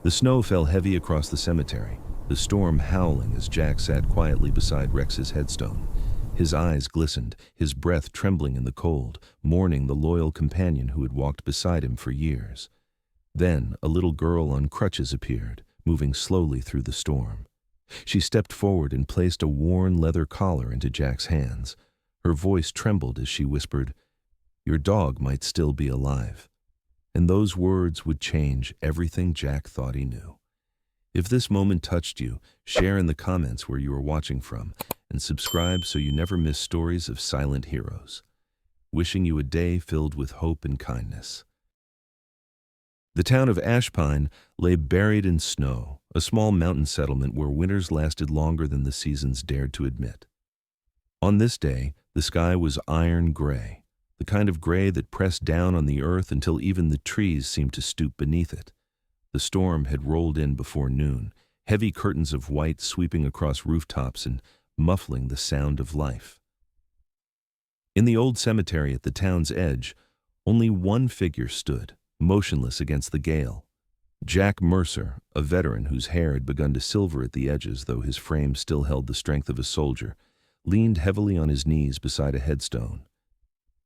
The snow fell heavy across the cemetery, the storm howling as Jack sat quietly beside Rex's headstone. His eyes glistened, his breath trembling in the cold, mourning the loyal companion who had walked beside him for years. Then a little girl on crutches appeared, moving slowly through the storm. She stepped forward and placed a worn leather collar into Jack's hands. Her voice trembled as she whispered, "Your dog might still be alive." And those words would change everything Jack thought he knew. If this moment touched you, share in the comments where you are watching from, and subscribe so you never miss stories of silent heroes. Wishing you a day filled with hope and kindness. The town of Ashpine lay buried in snow, a small mountain settlement where winters lasted longer than the seasons dared to admit. On this day, the sky was iron gray, the kind of gray that pressed down on the earth until even the trees seemed to stoop beneath it. The storm had rolled in before noon, heavy curtains of white sweeping across rooftops and muffling the sound of life. In the old cemetery at the town's edge, only one figure stood, motionless against the gale. Jack Mercer, a veteran whose hair had begun to silver at the edges though his frame still held the strength of a soldier, leaned heavily on his knees beside a headstone.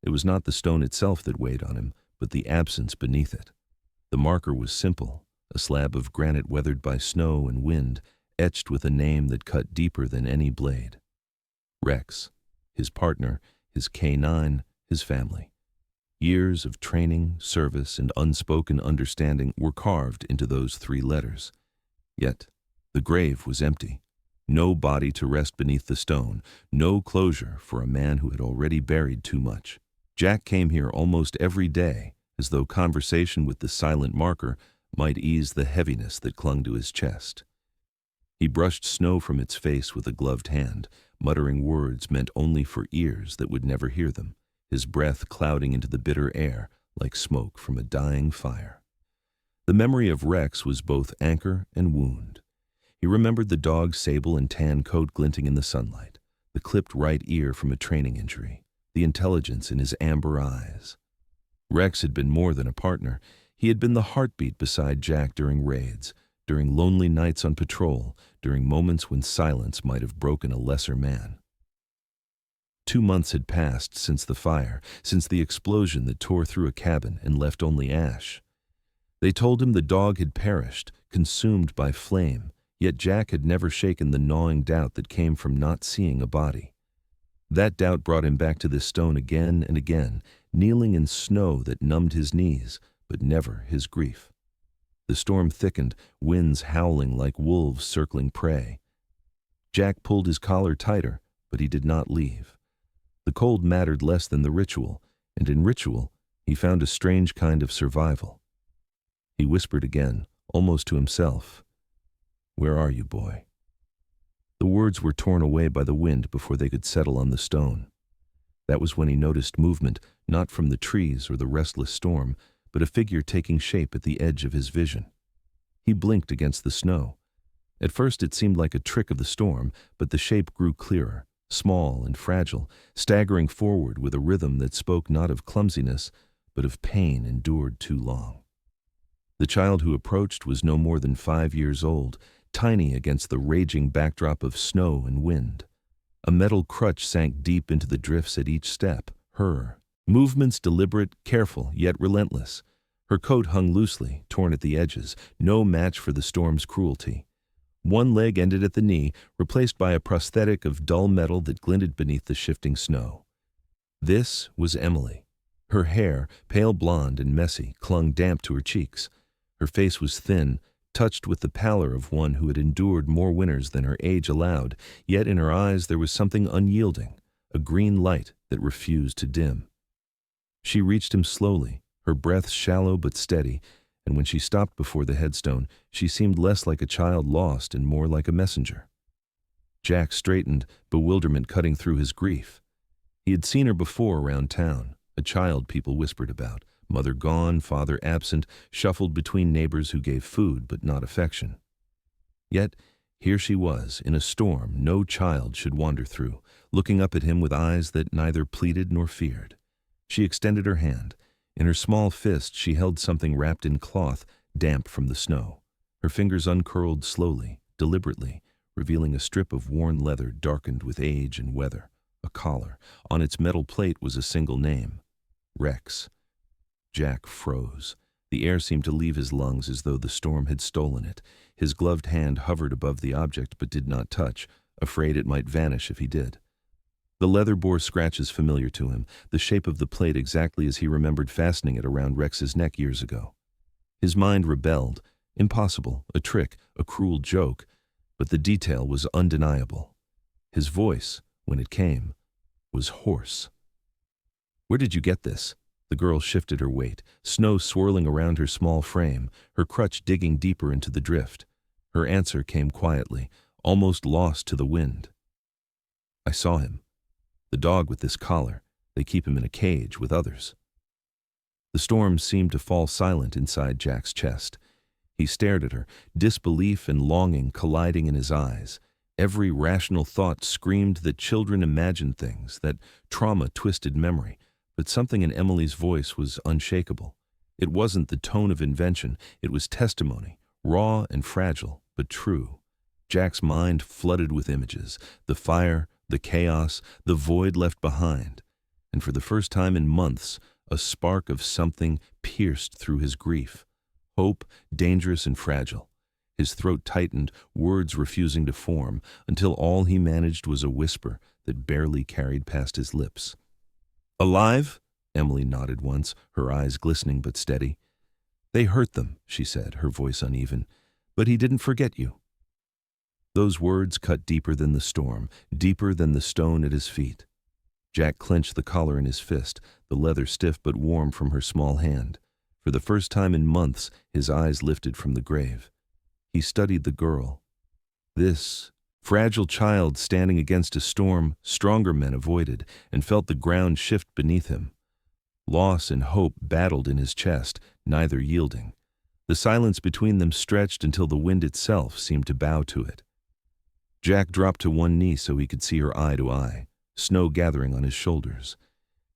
It was not the stone itself that weighed on him, but the absence beneath it. The marker was simple, a slab of granite weathered by snow and wind, etched with a name that cut deeper than any blade. Rex, his partner, his K9, his family. Years of training, service, and unspoken understanding were carved into those 3 letters. Yet, the grave was empty. No body to rest beneath the stone, no closure for a man who had already buried too much. Jack came here almost every day, as though conversation with the silent marker might ease the heaviness that clung to his chest. He brushed snow from its face with a gloved hand, muttering words meant only for ears that would never hear them, his breath clouding into the bitter air like smoke from a dying fire. The memory of Rex was both anchor and wound. He remembered the dog's sable and tan coat glinting in the sunlight, the clipped right ear from a training injury, the intelligence in his amber eyes. Rex had been more than a partner. He had been the heartbeat beside Jack during raids, during lonely nights on patrol, during moments when silence might have broken a lesser man. 2 months had passed since the fire, since the explosion that tore through a cabin and left only ash. They told him the dog had perished, consumed by flame, yet Jack had never shaken the gnawing doubt that came from not seeing a body. That doubt brought him back to this stone again and again, kneeling in snow that numbed his knees, but never his grief. The storm thickened, winds howling like wolves circling prey. Jack pulled his collar tighter, but he did not leave. The cold mattered less than the ritual, and in ritual he found a strange kind of survival. He whispered again, almost to himself, "Where are you, boy?" The words were torn away by the wind before they could settle on the stone. That was when he noticed movement, not from the trees or the restless storm, but a figure taking shape at the edge of his vision. He blinked against the snow. At first it seemed like a trick of the storm, but the shape grew clearer, small and fragile, staggering forward with a rhythm that spoke not of clumsiness, but of pain endured too long. The child who approached was no more than 5 years old, tiny against the raging backdrop of snow and wind. A metal crutch sank deep into the drifts at each step, her movements deliberate, careful, yet relentless. Her coat hung loosely, torn at the edges, no match for the storm's cruelty. One leg ended at the knee, replaced by a prosthetic of dull metal that glinted beneath the shifting snow. This was Emily. Her hair, pale blonde and messy, clung damp to her cheeks. Her face was thin, touched with the pallor of one who had endured more winters than her age allowed, yet in her eyes there was something unyielding, a green light that refused to dim. She reached him slowly, her breath shallow but steady, and when she stopped before the headstone, she seemed less like a child lost and more like a messenger. Jack straightened, bewilderment cutting through his grief. He had seen her before around town, a child people whispered about, mother gone, father absent, shuffled between neighbors who gave food but not affection. Yet here she was, in a storm no child should wander through, looking up at him with eyes that neither pleaded nor feared. She extended her hand. In her small fist she held something wrapped in cloth, damp from the snow. Her fingers uncurled slowly, deliberately, revealing a strip of worn leather darkened with age and weather, a collar. On its metal plate was a single name, Rex. Jack froze. The air seemed to leave his lungs as though the storm had stolen it. His gloved hand hovered above the object but did not touch, afraid it might vanish if he did. The leather bore scratches familiar to him, the shape of the plate exactly as he remembered fastening it around Rex's neck years ago. His mind rebelled. Impossible, a trick, a cruel joke, but the detail was undeniable. His voice, when it came, was hoarse. "Where did you get this?" The girl shifted her weight, snow swirling around her small frame, her crutch digging deeper into the drift. Her answer came quietly, almost lost to the wind. "I saw him. The dog with this collar. They keep him in a cage with others." The storm seemed to fall silent inside Jack's chest. He stared at her, disbelief and longing colliding in his eyes. Every rational thought screamed that children imagine things, that trauma twisted memory. But something in Emily's voice was unshakable. It wasn't the tone of invention, it was testimony, raw and fragile, but true. Jack's mind flooded with images, the fire, the chaos, the void left behind. And for the first time in months, a spark of something pierced through his grief. Hope, dangerous and fragile. His throat tightened, words refusing to form, until all he managed was a whisper that barely carried past his lips. "Alive?" Emily nodded once, her eyes glistening but steady. "They hurt them," she said, her voice uneven. "But he didn't forget you." Those words cut deeper than the storm, deeper than the stone at his feet. Jack clenched the collar in his fist, the leather stiff but warm from her small hand. For the first time in months, his eyes lifted from the grave. He studied the girl. This fragile child standing against a storm stronger men avoided, and felt the ground shift beneath him. Loss and hope battled in his chest, neither yielding. The silence between them stretched until the wind itself seemed to bow to it. Jack dropped to one knee so he could see her eye to eye, snow gathering on his shoulders.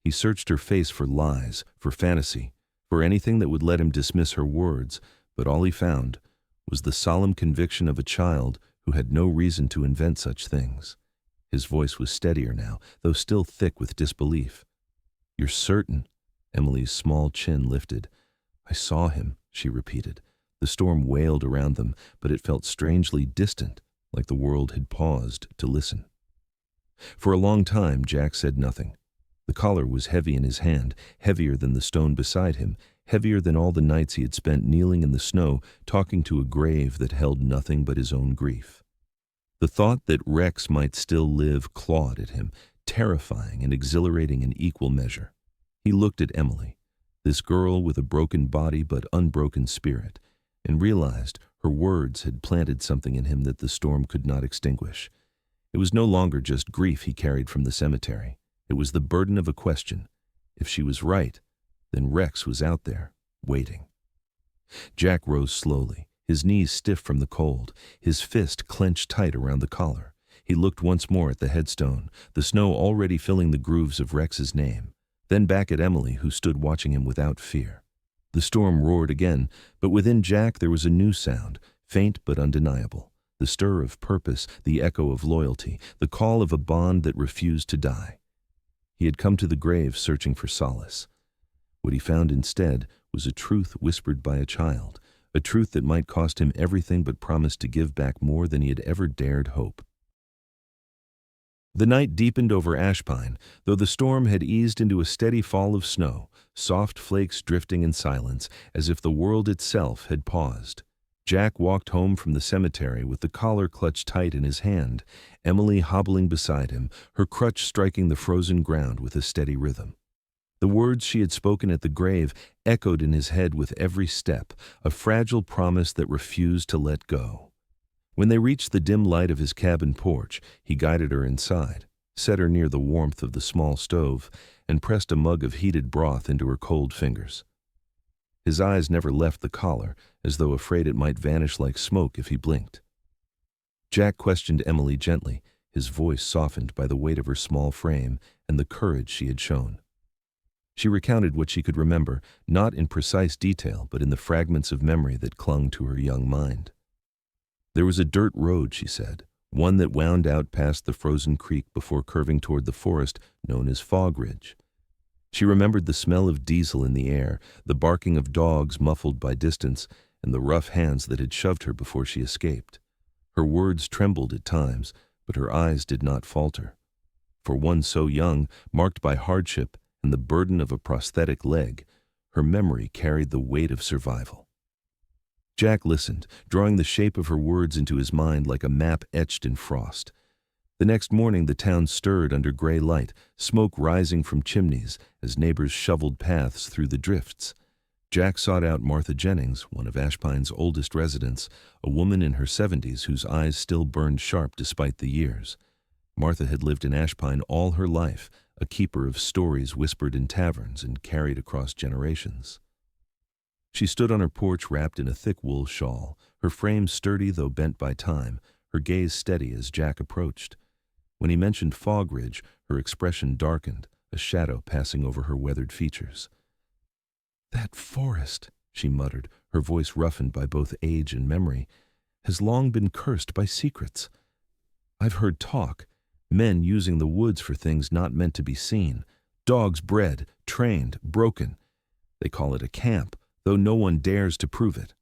He searched her face for lies, for fantasy, for anything that would let him dismiss her words, but all he found was the solemn conviction of a child who had no reason to invent such things. His voice was steadier now, though still thick with disbelief. "You're certain?" Emily's small chin lifted. "I saw him," she repeated. The storm wailed around them, but it felt strangely distant, like the world had paused to listen. For a long time, Jack said nothing. The collar was heavy in his hand, heavier than the stone beside him, heavier than all the nights he had spent kneeling in the snow, talking to a grave that held nothing but his own grief. The thought that Rex might still live clawed at him, terrifying and exhilarating in equal measure. He looked at Emily, this girl with a broken body but unbroken spirit, and realized her words had planted something in him that the storm could not extinguish. It was no longer just grief he carried from the cemetery. It was the burden of a question. If she was right, then Rex was out there, waiting. Jack rose slowly, his knees stiff from the cold, his fist clenched tight around the collar. He looked once more at the headstone, the snow already filling the grooves of Rex's name, then back at Emily, who stood watching him without fear. The storm roared again, but within Jack there was a new sound, faint but undeniable, the stir of purpose, the echo of loyalty, the call of a bond that refused to die. He had come to the grave searching for solace. What he found instead was a truth whispered by a child, a truth that might cost him everything but promised to give back more than he had ever dared hope. The night deepened over Ashpine, though the storm had eased into a steady fall of snow, soft flakes drifting in silence, as if the world itself had paused. Jack walked home from the cemetery with the collar clutched tight in his hand, Emily hobbling beside him, her crutch striking the frozen ground with a steady rhythm. The words she had spoken at the grave echoed in his head with every step, a fragile promise that refused to let go. When they reached the dim light of his cabin porch, he guided her inside, set her near the warmth of the small stove, and pressed a mug of heated broth into her cold fingers. His eyes never left the collar, as though afraid it might vanish like smoke if he blinked. Jack questioned Emily gently, his voice softened by the weight of her small frame and the courage she had shown. She recounted what she could remember, not in precise detail, but in the fragments of memory that clung to her young mind. There was a dirt road, she said, one that wound out past the frozen creek before curving toward the forest known as Fog Ridge. She remembered the smell of diesel in the air, the barking of dogs muffled by distance, and the rough hands that had shoved her before she escaped. Her words trembled at times, but her eyes did not falter. For one so young, marked by hardship and the burden of a prosthetic leg, her memory carried the weight of survival. Jack listened, drawing the shape of her words into his mind like a map etched in frost. The next morning the town stirred under gray light, smoke rising from chimneys as neighbors shoveled paths through the drifts. Jack sought out Martha Jennings, one of Ashpine's oldest residents, a woman in her 70s whose eyes still burned sharp despite the years. Martha had lived in Ashpine all her life, a keeper of stories whispered in taverns and carried across generations. She stood on her porch wrapped in a thick wool shawl, her frame sturdy though bent by time, her gaze steady as Jack approached. When he mentioned Fog Ridge, her expression darkened, a shadow passing over her weathered features. "That forest," she muttered, her voice roughened by both age and memory, "has long been cursed by secrets. I've heard talk, men using the woods for things not meant to be seen, dogs bred, trained, broken. They call it a camp, though no one dares to prove it."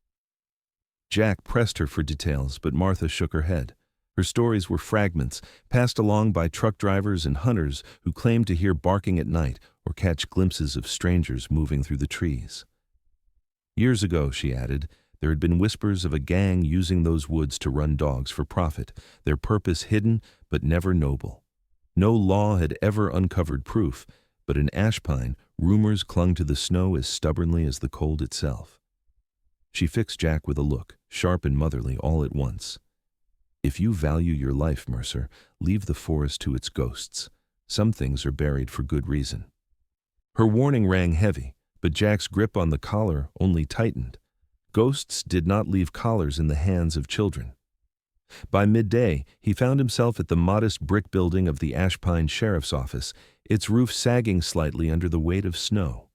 Jack pressed her for details, but Martha shook her head. Her stories were fragments, passed along by truck drivers and hunters who claimed to hear barking at night or catch glimpses of strangers moving through the trees. Years ago, she added, there had been whispers of a gang using those woods to run dogs for profit, their purpose hidden but never noble. No law had ever uncovered proof, but in Ashpine, rumors clung to the snow as stubbornly as the cold itself. She fixed Jack with a look, sharp and motherly all at once. "If you value your life, Mercer, leave the forest to its ghosts. Some things are buried for good reason." Her warning rang heavy, but Jack's grip on the collar only tightened. Ghosts did not leave collars in the hands of children. By midday, he found himself at the modest brick building of the Ashpine Sheriff's Office, its roof sagging slightly under the weight of snow.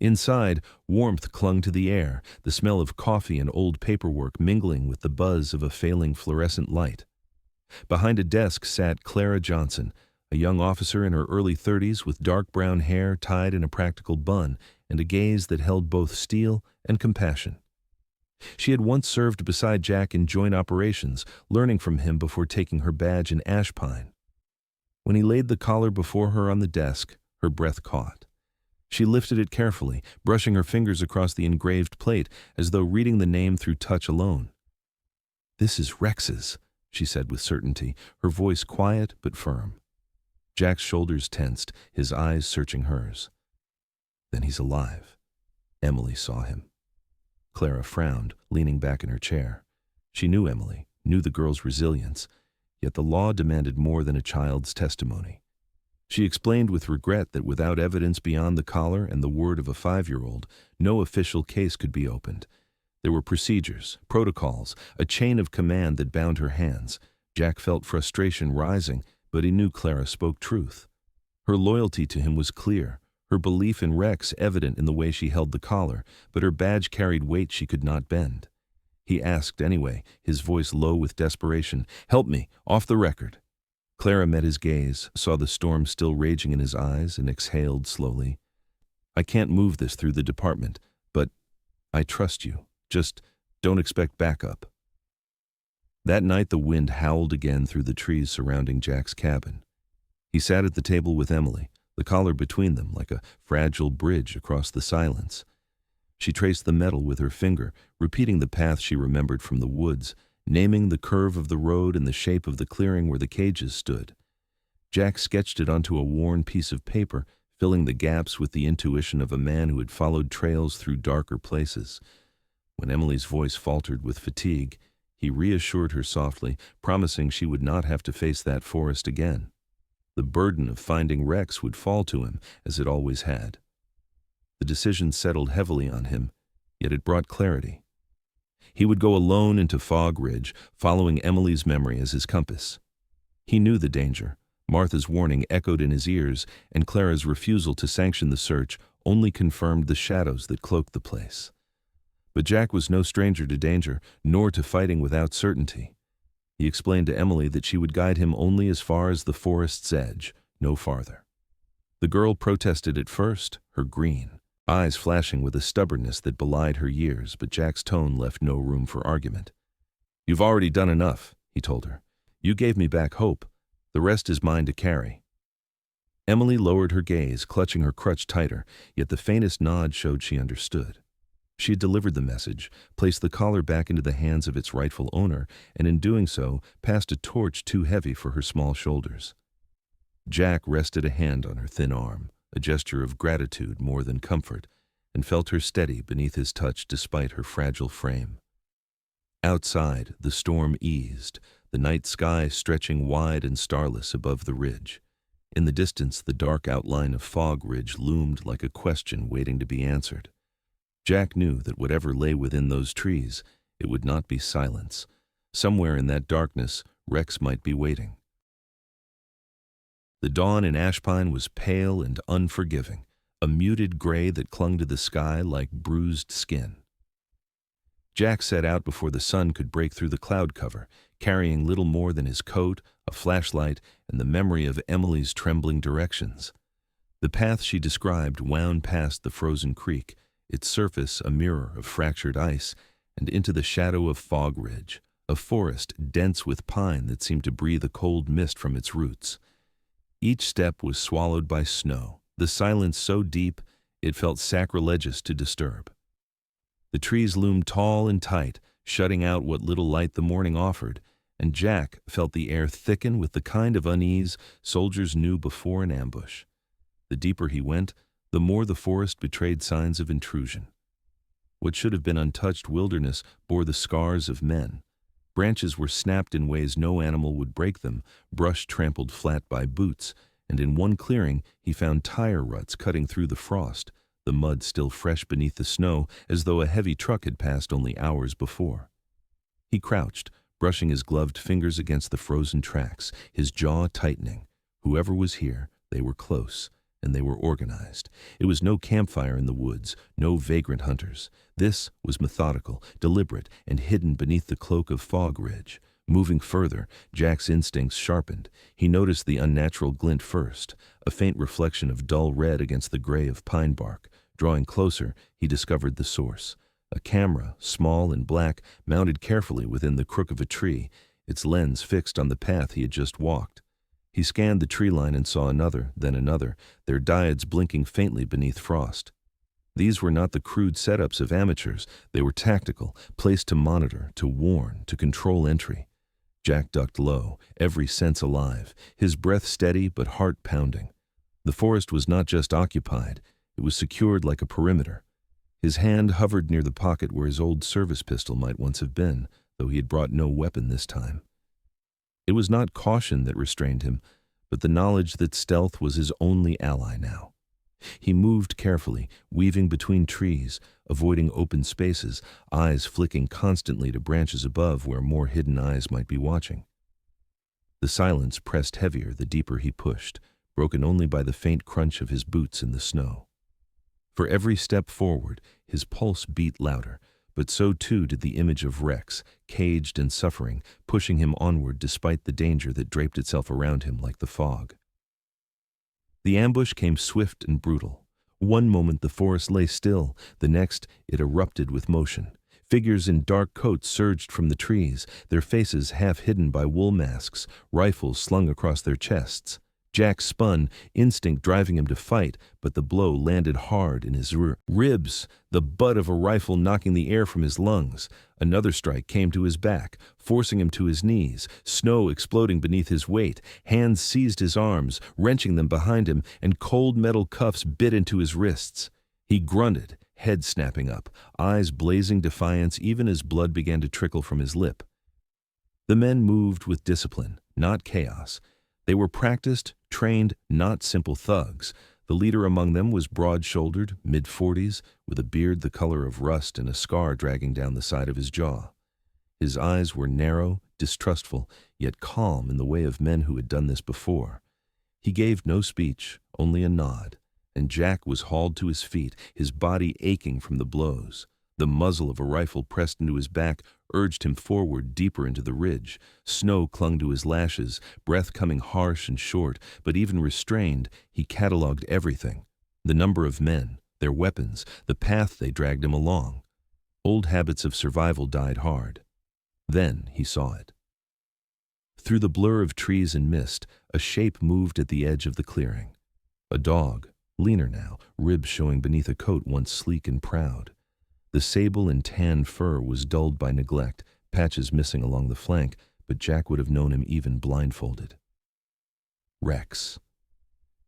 Inside, warmth clung to the air, the smell of coffee and old paperwork mingling with the buzz of a failing fluorescent light. Behind a desk sat Clara Johnson, a young officer in her early 30s with dark brown hair tied in a practical bun and a gaze that held both steel and compassion. She had once served beside Jack in joint operations, learning from him before taking her badge in Ashpine. When he laid the collar before her on the desk, her breath caught. She lifted it carefully, brushing her fingers across the engraved plate as though reading the name through touch alone. "This is Rex's," she said with certainty, her voice quiet but firm. Jack's shoulders tensed, his eyes searching hers. "Then he's alive." Emily saw him. Clara frowned, leaning back in her chair. She knew Emily, knew the girl's resilience, yet the law demanded more than a child's testimony. She explained with regret that without evidence beyond the collar and the word of a 5-year-old, no official case could be opened. There were procedures, protocols, a chain of command that bound her hands. Jack felt frustration rising, but he knew Clara spoke truth. Her loyalty to him was clear, her belief in Rex evident in the way she held the collar, but her badge carried weight she could not bend. He asked anyway, his voice low with desperation, "Help me, off the record." Clara met his gaze, saw the storm still raging in his eyes, and exhaled slowly. "I can't move this through the department, but I trust you. Just don't expect backup." That night the wind howled again through the trees surrounding Jack's cabin. He sat at the table with Emily, the collar between them like a fragile bridge across the silence. She traced the metal with her finger, repeating the path she remembered from the woods, naming the curve of the road and the shape of the clearing where the cages stood. Jack sketched it onto a worn piece of paper, filling the gaps with the intuition of a man who had followed trails through darker places. When Emily's voice faltered with fatigue, he reassured her softly, promising she would not have to face that forest again. The burden of finding Rex would fall to him, as it always had. The decision settled heavily on him, yet it brought clarity. He would go alone into Fog Ridge, following Emily's memory as his compass. He knew the danger, Martha's warning echoed in his ears, and Clara's refusal to sanction the search only confirmed the shadows that cloaked the place. But Jack was no stranger to danger, nor to fighting without certainty. He explained to Emily that she would guide him only as far as the forest's edge, no farther. The girl protested at first, her green eyes flashing with a stubbornness that belied her years, but Jack's tone left no room for argument. "You've already done enough," he told her. "You gave me back hope. The rest is mine to carry." Emily lowered her gaze, clutching her crutch tighter, yet the faintest nod showed she understood. She had delivered the message, placed the collar back into the hands of its rightful owner, and in doing so, passed a torch too heavy for her small shoulders. Jack rested a hand on her thin arm, a gesture of gratitude more than comfort, and felt her steady beneath his touch despite her fragile frame. Outside, the storm eased, the night sky stretching wide and starless above the ridge. In the distance, the dark outline of Fog Ridge loomed like a question waiting to be answered. Jack knew that whatever lay within those trees, it would not be silence. Somewhere in that darkness, Rex might be waiting. The dawn in Ashpine was pale and unforgiving, a muted gray that clung to the sky like bruised skin. Jack set out before the sun could break through the cloud cover, carrying little more than his coat, a flashlight, and the memory of Emily's trembling directions. The path she described wound past the frozen creek, its surface a mirror of fractured ice, and into the shadow of Fog Ridge, a forest dense with pine that seemed to breathe a cold mist from its roots. Each step was swallowed by snow, the silence so deep it felt sacrilegious to disturb. The trees loomed tall and tight, shutting out what little light the morning offered, and Jack felt the air thicken with the kind of unease soldiers knew before an ambush. The deeper he went, the more the forest betrayed signs of intrusion. What should have been untouched wilderness bore the scars of men. Branches were snapped in ways no animal would break them, brush trampled flat by boots, and in one clearing he found tire ruts cutting through the frost, the mud still fresh beneath the snow as though a heavy truck had passed only hours before. He crouched, brushing his gloved fingers against the frozen tracks, his jaw tightening. Whoever was here, they were close, and they were organized. It was no campfire in the woods, no vagrant hunters. This was methodical, deliberate, and hidden beneath the cloak of Fog Ridge. Moving further, Jack's instincts sharpened. He noticed the unnatural glint first, a faint reflection of dull red against the gray of pine bark. Drawing closer, he discovered the source. A camera, small and black, mounted carefully within the crook of a tree, its lens fixed on the path he had just walked. He scanned the tree line and saw another, then another, their diodes blinking faintly beneath frost. These were not the crude setups of amateurs. They were tactical, placed to monitor, to warn, to control entry. Jack ducked low, every sense alive, his breath steady but heart pounding. The forest was not just occupied, it was secured like a perimeter. His hand hovered near the pocket where his old service pistol might once have been, though he had brought no weapon this time. It was not caution that restrained him, but the knowledge that stealth was his only ally now. He moved carefully, weaving between trees, avoiding open spaces, eyes flicking constantly to branches above where more hidden eyes might be watching. The silence pressed heavier the deeper he pushed, broken only by the faint crunch of his boots in the snow. For every step forward, his pulse beat louder, but so too did the image of Rex, caged and suffering, pushing him onward despite the danger that draped itself around him like the fog. The ambush came swift and brutal. One moment the forest lay still, the next it erupted with motion. Figures in dark coats surged from the trees, their faces half hidden by wool masks, rifles slung across their chests. Jack spun, instinct driving him to fight, but the blow landed hard in his ribs, the butt of a rifle knocking the air from his lungs. Another strike came to his back, forcing him to his knees, snow exploding beneath his weight. Hands seized his arms, wrenching them behind him, and cold metal cuffs bit into his wrists. He grunted, head snapping up, eyes blazing defiance even as blood began to trickle from his lip. The men moved with discipline, not chaos. They were practiced, trained, not simple thugs. The leader among them was broad-shouldered, mid-40s, with a beard the color of rust and a scar dragging down the side of his jaw. His eyes were narrow, distrustful, yet calm in the way of men who had done this before. He gave no speech, only a nod, and Jack was hauled to his feet, his body aching from the blows. The muzzle of a rifle pressed into his back urged him forward deeper into the ridge. Snow clung to his lashes, breath coming harsh and short, but even restrained, he catalogued everything. The number of men, their weapons, the path they dragged him along. Old habits of survival died hard. Then he saw it. Through the blur of trees and mist, a shape moved at the edge of the clearing. A dog, leaner now, ribs showing beneath a coat once sleek and proud. The sable and tan fur was dulled by neglect, patches missing along the flank, but Jack would have known him even blindfolded. Rex.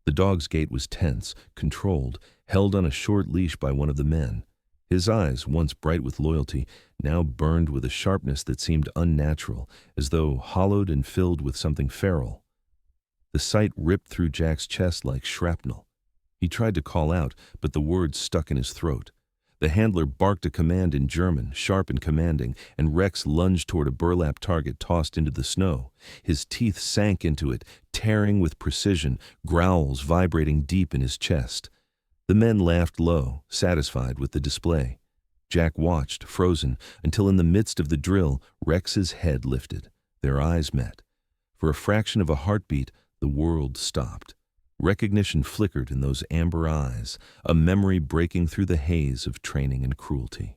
The dog's gait was tense, controlled, held on a short leash by one of the men. His eyes, once bright with loyalty, now burned with a sharpness that seemed unnatural, as though hollowed and filled with something feral. The sight ripped through Jack's chest like shrapnel. He tried to call out, but the words stuck in his throat. The handler barked a command in German, sharp and commanding, and Rex lunged toward a burlap target tossed into the snow. His teeth sank into it, tearing with precision, growls vibrating deep in his chest. The men laughed low, satisfied with the display. Jack watched, frozen, until in the midst of the drill, Rex's head lifted. Their eyes met. For a fraction of a heartbeat, the world stopped. Recognition flickered in those amber eyes, a memory breaking through the haze of training and cruelty.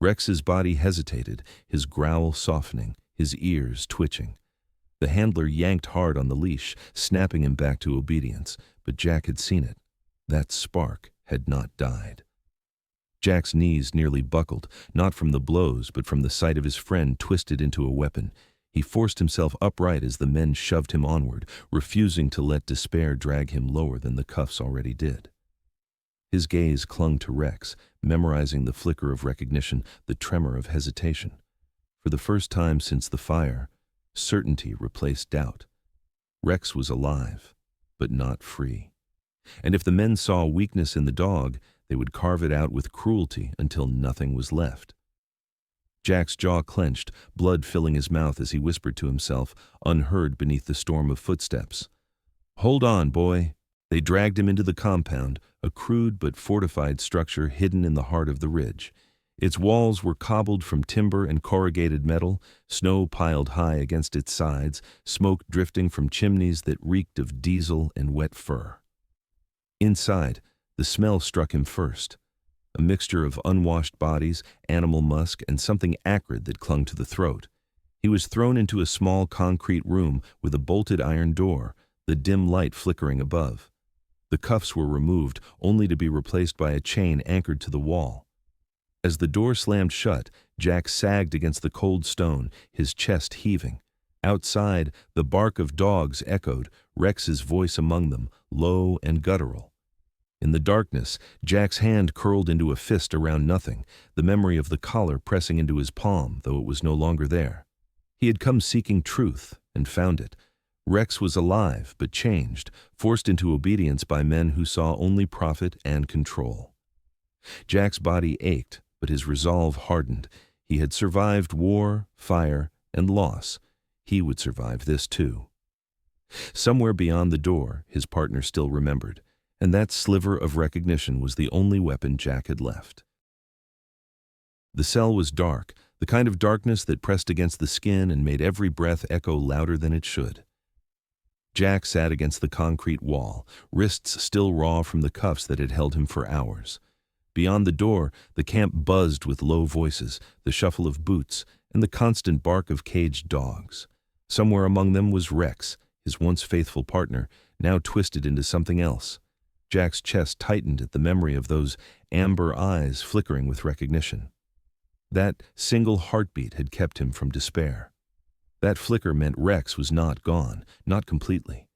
Rex's body hesitated, his growl softening, his ears twitching. The handler yanked hard on the leash, snapping him back to obedience, but Jack had seen it. That spark had not died. Jack's knees nearly buckled, not from the blows, but from the sight of his friend twisted into a weapon. He forced himself upright as the men shoved him onward, refusing to let despair drag him lower than the cuffs already did. His gaze clung to Rex, memorizing the flicker of recognition, the tremor of hesitation. For the first time since the fire, certainty replaced doubt. Rex was alive, but not free. And if the men saw weakness in the dog, they would carve it out with cruelty until nothing was left. Jack's jaw clenched, blood filling his mouth as he whispered to himself, unheard beneath the storm of footsteps. "Hold on, boy." They dragged him into the compound, a crude but fortified structure hidden in the heart of the ridge. Its walls were cobbled from timber and corrugated metal, snow piled high against its sides, smoke drifting from chimneys that reeked of diesel and wet fur. Inside, the smell struck him first. A mixture of unwashed bodies, animal musk, and something acrid that clung to the throat. He was thrown into a small concrete room with a bolted iron door, the dim light flickering above. The cuffs were removed, only to be replaced by a chain anchored to the wall. As the door slammed shut, Jack sagged against the cold stone, his chest heaving. Outside, the bark of dogs echoed, Rex's voice among them, low and guttural. In the darkness, Jack's hand curled into a fist around nothing, the memory of the collar pressing into his palm, though it was no longer there. He had come seeking truth, and found it. Rex was alive, but changed, forced into obedience by men who saw only profit and control. Jack's body ached, but his resolve hardened. He had survived war, fire, and loss. He would survive this too. Somewhere beyond the door, his partner still remembered, and that sliver of recognition was the only weapon Jack had left. The cell was dark, the kind of darkness that pressed against the skin and made every breath echo louder than it should. Jack sat against the concrete wall, wrists still raw from the cuffs that had held him for hours. Beyond the door, the camp buzzed with low voices, the shuffle of boots, and the constant bark of caged dogs. Somewhere among them was Rex, his once faithful partner, now twisted into something else. Jack's chest tightened at the memory of those amber eyes flickering with recognition. That single heartbeat had kept him from despair. That flicker meant Rex was not gone, not completely.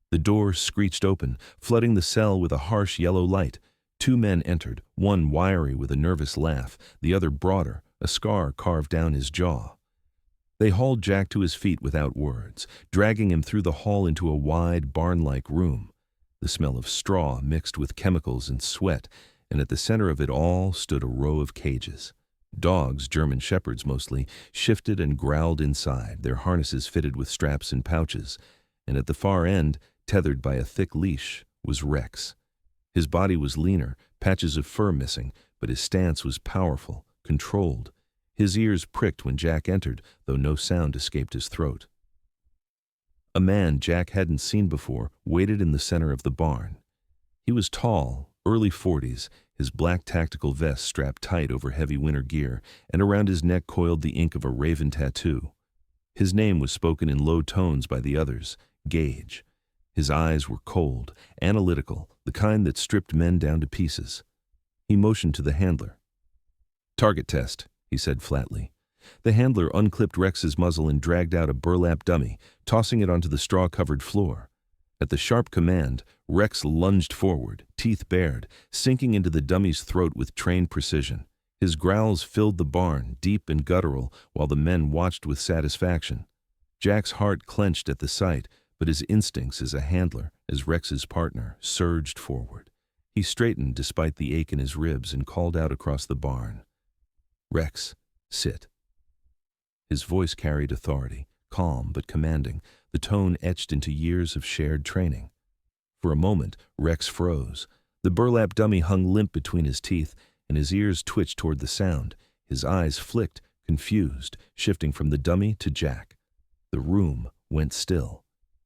The door screeched open, flooding the cell with a harsh yellow light. Two men entered, one wiry with a nervous laugh, the other broader, a scar carved down his jaw. They hauled Jack to his feet without words, dragging him through the hall into a wide, barn-like room. The smell of straw mixed with chemicals and sweat, and at the center of it all stood a row of cages. Dogs, German shepherds mostly, shifted and growled inside, their harnesses fitted with straps and pouches, and at the far end, tethered by a thick leash, was Rex. His body was leaner, patches of fur missing, but his stance was powerful, controlled. His ears pricked when Jack entered, though no sound escaped his throat. A man Jack hadn't seen before waited in the center of the barn. He was tall, early 40s, his black tactical vest strapped tight over heavy winter gear, and around his neck coiled the ink of a raven tattoo. His name was spoken in low tones by the others, Gage. His eyes were cold, analytical, the kind that stripped men down to pieces. He motioned to the handler. "Target test," he said flatly. The handler unclipped Rex's muzzle and dragged out a burlap dummy, tossing it onto the straw-covered floor. At the sharp command, Rex lunged forward, teeth bared, sinking into the dummy's throat with trained precision. His growls filled the barn, deep and guttural, while the men watched with satisfaction. Jack's heart clenched at the sight, but his instincts as a handler, as Rex's partner, surged forward. He straightened despite the ache in his ribs and called out across the barn. "Rex, sit." His voice carried authority, calm but commanding, the tone etched into years of shared training. For a moment, Rex froze. The burlap dummy hung limp between his teeth, and his ears twitched toward the sound. His eyes flicked, confused, shifting from the dummy to Jack. The room went still.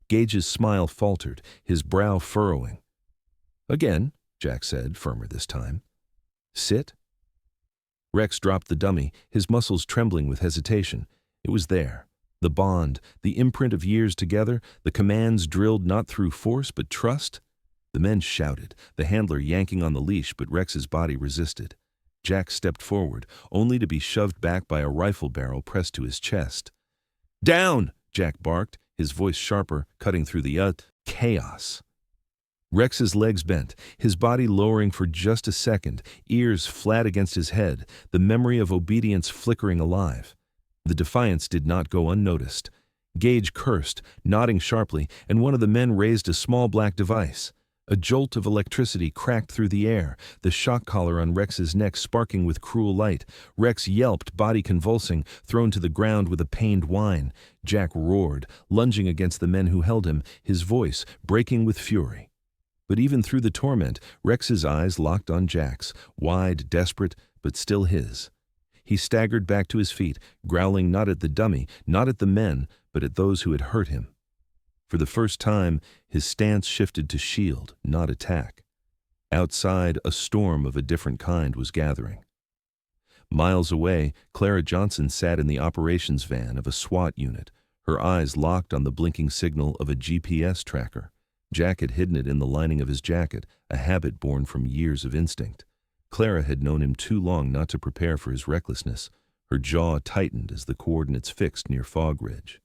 Gage's smile faltered, his brow furrowing. "Again," Jack said, firmer this time. "Sit." Rex dropped the dummy, his muscles trembling with hesitation. It was there. The bond, the imprint of years together, the commands drilled not through force but trust. The men shouted, the handler yanking on the leash, but Rex's body resisted. Jack stepped forward, only to be shoved back by a rifle barrel pressed to his chest. "Down!" Jack barked, his voice sharper, cutting through the chaos. Rex's legs bent, his body lowering for just a second, ears flat against his head, the memory of obedience flickering alive. The defiance did not go unnoticed. Gage cursed, nodding sharply, and one of the men raised a small black device. A jolt of electricity cracked through the air, the shock collar on Rex's neck sparking with cruel light. Rex yelped, body convulsing, thrown to the ground with a pained whine. Jack roared, lunging against the men who held him, his voice breaking with fury. But even through the torment, Rex's eyes locked on Jack's, wide, desperate, but still his. He staggered back to his feet, growling not at the dummy, not at the men, but at those who had hurt him. For the first time, his stance shifted to shield, not attack. Outside, a storm of a different kind was gathering. Miles away, Clara Johnson sat in the operations van of a SWAT unit, her eyes locked on the blinking signal of a GPS tracker. Jack had hidden it in the lining of his jacket, a habit born from years of instinct. Clara had known him too long not to prepare for his recklessness. Her jaw tightened as the coordinates fixed near Fog Ridge.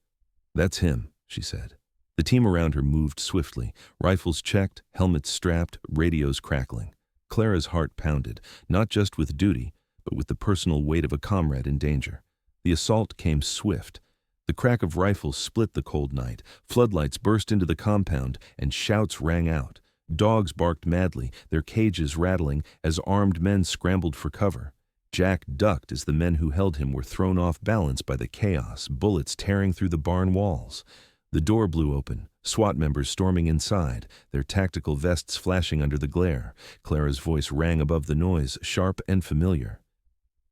"That's him," she said. The team around her moved swiftly, rifles checked, helmets strapped, radios crackling. Clara's heart pounded, not just with duty, but with the personal weight of a comrade in danger. The assault came swift. The crack of rifles split the cold night, floodlights burst into the compound, and shouts rang out. Dogs barked madly, their cages rattling, as armed men scrambled for cover. Jack ducked as the men who held him were thrown off balance by the chaos, bullets tearing through the barn walls. The door blew open, SWAT members storming inside, their tactical vests flashing under the glare. Clara's voice rang above the noise, sharp and familiar.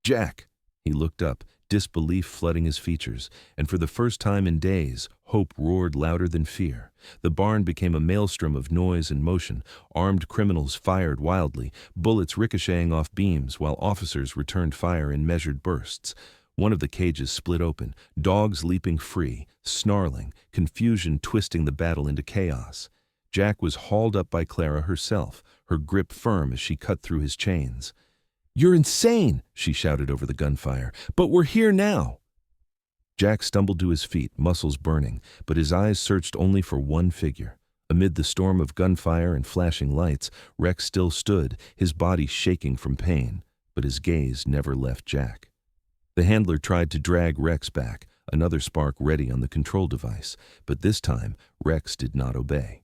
"Jack!" He looked up, disbelief flooding his features, and for the first time in days, hope roared louder than fear. The barn became a maelstrom of noise and motion. Armed criminals fired wildly, bullets ricocheting off beams while officers returned fire in measured bursts. One of the cages split open, dogs leaping free, snarling, confusion twisting the battle into chaos. Jack was hauled up by Clara herself, her grip firm as she cut through his chains. "You're insane!" she shouted over the gunfire. "But we're here now!" Jack stumbled to his feet, muscles burning, but his eyes searched only for one figure. Amid the storm of gunfire and flashing lights, Rex still stood, his body shaking from pain, but his gaze never left Jack. The handler tried to drag Rex back, another spark ready on the control device, but this time Rex did not obey.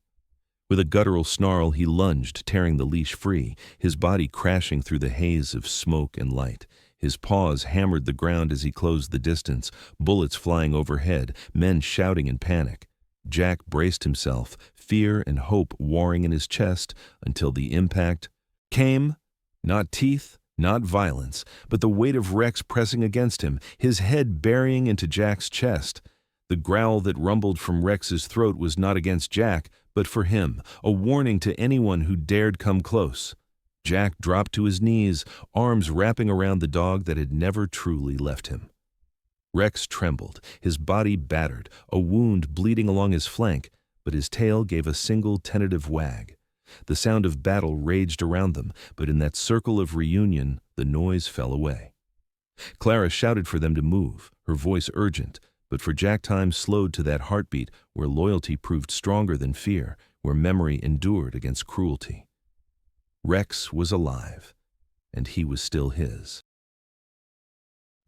With a guttural snarl, he lunged, tearing the leash free, his body crashing through the haze of smoke and light. His paws hammered the ground as he closed the distance, bullets flying overhead, men shouting in panic. Jack braced himself, fear and hope warring in his chest, until the impact came. Not teeth, not violence, but the weight of Rex pressing against him, his head burying into Jack's chest. The growl that rumbled from Rex's throat was not against Jack, but for him, a warning to anyone who dared come close. Jack dropped to his knees, arms wrapping around the dog that had never truly left him. Rex trembled, his body battered, a wound bleeding along his flank, but his tail gave a single tentative wag. The sound of battle raged around them, but in that circle of reunion, the noise fell away. Clara shouted for them to move, her voice urgent, but for Jack time slowed to that heartbeat where loyalty proved stronger than fear, where memory endured against cruelty. Rex was alive, and he was still his.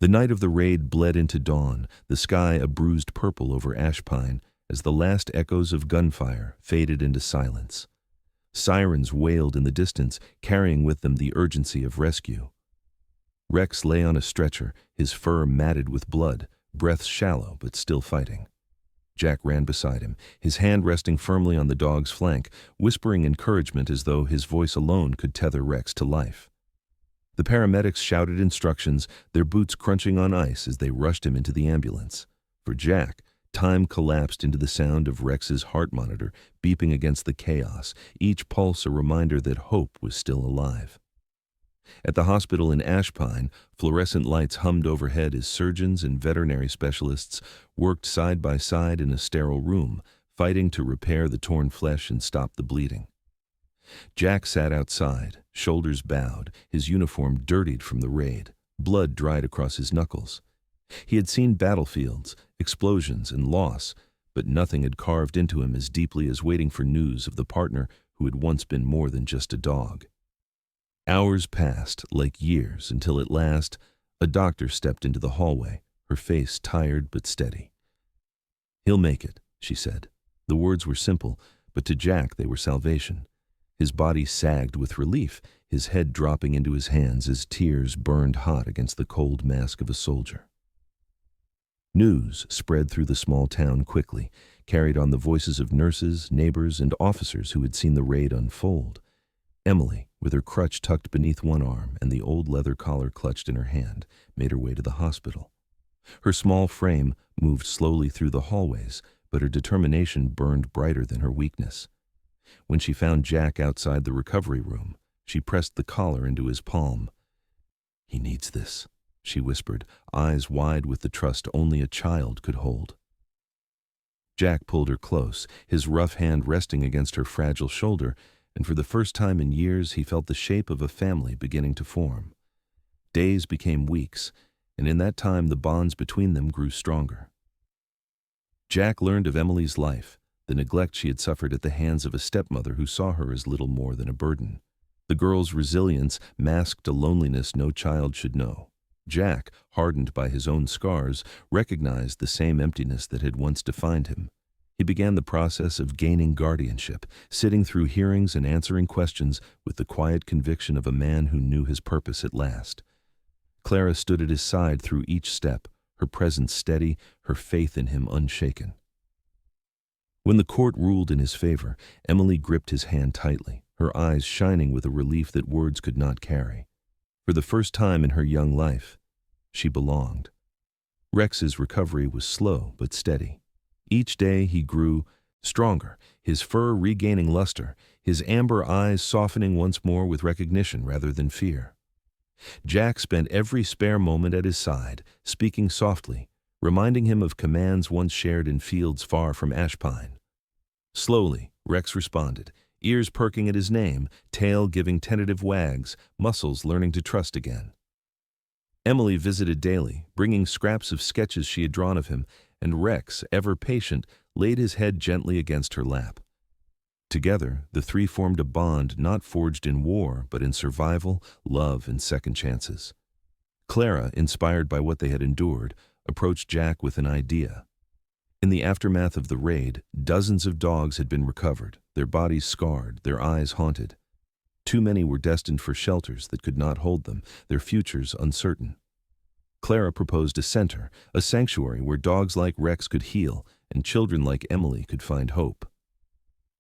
The night of the raid bled into dawn, the sky a bruised purple over Ashpine as the last echoes of gunfire faded into silence. Sirens wailed in the distance, carrying with them the urgency of rescue. Rex lay on a stretcher, his fur matted with blood, breath shallow but still fighting. Jack ran beside him, his hand resting firmly on the dog's flank, whispering encouragement as though his voice alone could tether Rex to life. The paramedics shouted instructions, their boots crunching on ice as they rushed him into the ambulance. For Jack, time collapsed into the sound of Rex's heart monitor beeping against the chaos, each pulse a reminder that hope was still alive. At the hospital in Ashpine, fluorescent lights hummed overhead as surgeons and veterinary specialists worked side by side in a sterile room, fighting to repair the torn flesh and stop the bleeding. Jack sat outside, shoulders bowed, his uniform dirtied from the raid, blood dried across his knuckles. He had seen battlefields, explosions, and loss, but nothing had carved into him as deeply as waiting for news of the partner who had once been more than just a dog. Hours passed, like years, until at last a doctor stepped into the hallway, her face tired but steady. "He'll make it," she said. The words were simple, but to Jack they were salvation. His body sagged with relief, his head dropping into his hands as tears burned hot against the cold mask of a soldier. News spread through the small town quickly, carried on the voices of nurses, neighbors, and officers who had seen the raid unfold. Emily, with her crutch tucked beneath one arm and the old leather collar clutched in her hand, made her way to the hospital. Her small frame moved slowly through the hallways, but her determination burned brighter than her weakness. When she found Jack outside the recovery room, she pressed the collar into his palm. "He needs this," she whispered, eyes wide with the trust only a child could hold. Jack pulled her close, his rough hand resting against her fragile shoulder, and for the first time in years he felt the shape of a family beginning to form. Days became weeks, and in that time the bonds between them grew stronger. Jack learned of Emily's life, the neglect she had suffered at the hands of a stepmother who saw her as little more than a burden. The girl's resilience masked a loneliness no child should know. Jack, hardened by his own scars, recognized the same emptiness that had once defined him. He began the process of gaining guardianship, sitting through hearings and answering questions with the quiet conviction of a man who knew his purpose at last. Clara stood at his side through each step, her presence steady, her faith in him unshaken. When the court ruled in his favor, Emily gripped his hand tightly, her eyes shining with a relief that words could not carry. For the first time in her young life, she belonged. Rex's recovery was slow but steady. Each day he grew stronger, his fur regaining luster, his amber eyes softening once more with recognition rather than fear. Jack spent every spare moment at his side, speaking softly, reminding him of commands once shared in fields far from Ashpine. Slowly, Rex responded, ears perking at his name, tail giving tentative wags, muscles learning to trust again. Emily visited daily, bringing scraps of sketches she had drawn of him, and Rex, ever patient, laid his head gently against her lap. Together, the three formed a bond not forged in war, but in survival, love, and second chances. Clara, inspired by what they had endured, approached Jack with an idea. In the aftermath of the raid, dozens of dogs had been recovered, their bodies scarred, their eyes haunted. Too many were destined for shelters that could not hold them, their futures uncertain. Clara proposed a center, a sanctuary where dogs like Rex could heal, and children like Emily could find hope.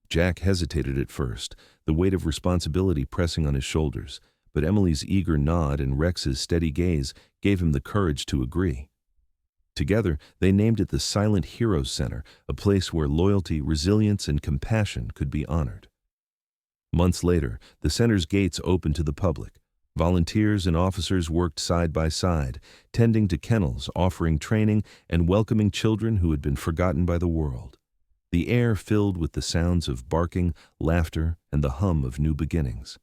Jack hesitated at first, the weight of responsibility pressing on his shoulders, but Emily's eager nod and Rex's steady gaze gave him the courage to agree. Together, they named it the Silent Heroes Center, a place where loyalty, resilience, and compassion could be honored. Months later, the center's gates opened to the public. Volunteers and officers worked side by side, tending to kennels, offering training, and welcoming children who had been forgotten by the world. The air filled with the sounds of barking, laughter, and the hum of new beginnings.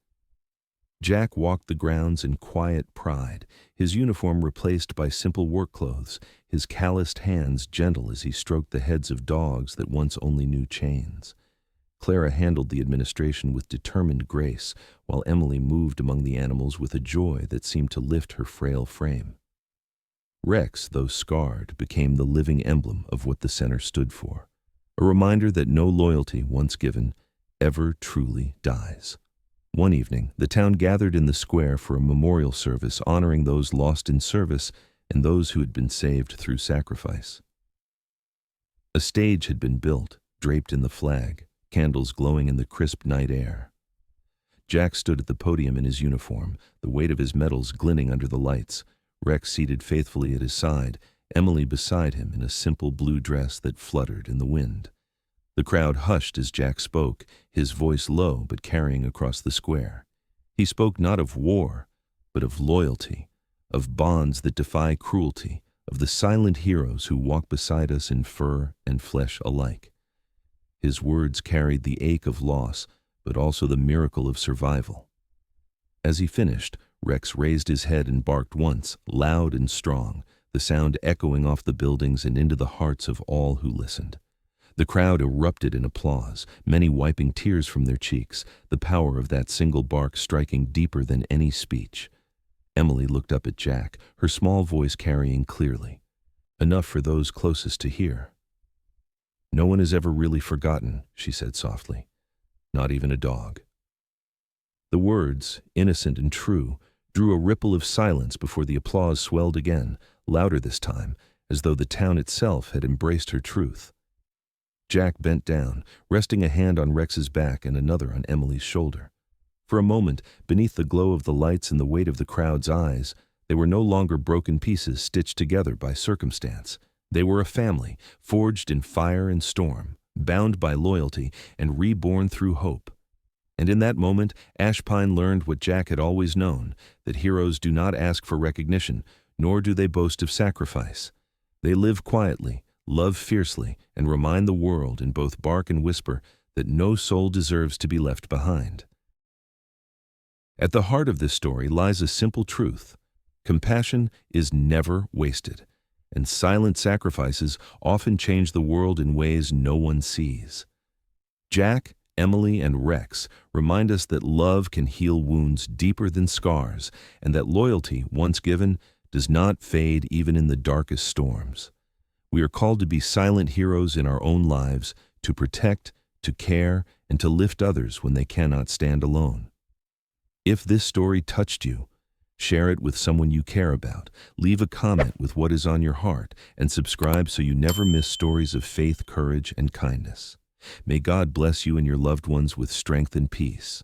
Jack walked the grounds in quiet pride, his uniform replaced by simple work clothes, his calloused hands gentle as he stroked the heads of dogs that once only knew chains. Clara handled the administration with determined grace, while Emily moved among the animals with a joy that seemed to lift her frail frame. Rex, though scarred, became the living emblem of what the center stood for, a reminder that no loyalty, once given, ever truly dies. One evening, the town gathered in the square for a memorial service honoring those lost in service and those who had been saved through sacrifice. A stage had been built, draped in the flag, candles glowing in the crisp night air. Jack stood at the podium in his uniform, the weight of his medals glinting under the lights, Rex seated faithfully at his side, Emily beside him in a simple blue dress that fluttered in the wind. The crowd hushed as Jack spoke, his voice low but carrying across the square. He spoke not of war, but of loyalty, of bonds that defy cruelty, of the silent heroes who walk beside us in fur and flesh alike. His words carried the ache of loss, but also the miracle of survival. As he finished, Rex raised his head and barked once, loud and strong, the sound echoing off the buildings and into the hearts of all who listened. The crowd erupted in applause, many wiping tears from their cheeks, the power of that single bark striking deeper than any speech. Emily looked up at Jack, her small voice carrying clearly, enough for those closest to hear. "No one is ever really forgotten," she said softly. "Not even a dog." The words, innocent and true, drew a ripple of silence before the applause swelled again, louder this time, as though the town itself had embraced her truth. Jack bent down, resting a hand on Rex's back and another on Emily's shoulder. For a moment, beneath the glow of the lights and the weight of the crowd's eyes, they were no longer broken pieces stitched together by circumstance. They were a family, forged in fire and storm, bound by loyalty, and reborn through hope. And in that moment, Ashpine learned what Jack had always known, that heroes do not ask for recognition, nor do they boast of sacrifice. They live quietly, love fiercely, and remind the world in both bark and whisper that no soul deserves to be left behind. At the heart of this story lies a simple truth. Compassion is never wasted, and silent sacrifices often change the world in ways no one sees. Jack, Emily, and Rex remind us that love can heal wounds deeper than scars, and that loyalty, once given, does not fade even in the darkest storms. We are called to be silent heroes in our own lives, to protect, to care, and to lift others when they cannot stand alone. If this story touched you, share it with someone you care about, leave a comment with what is on your heart, and subscribe so you never miss stories of faith, courage, and kindness. May God bless you and your loved ones with strength and peace.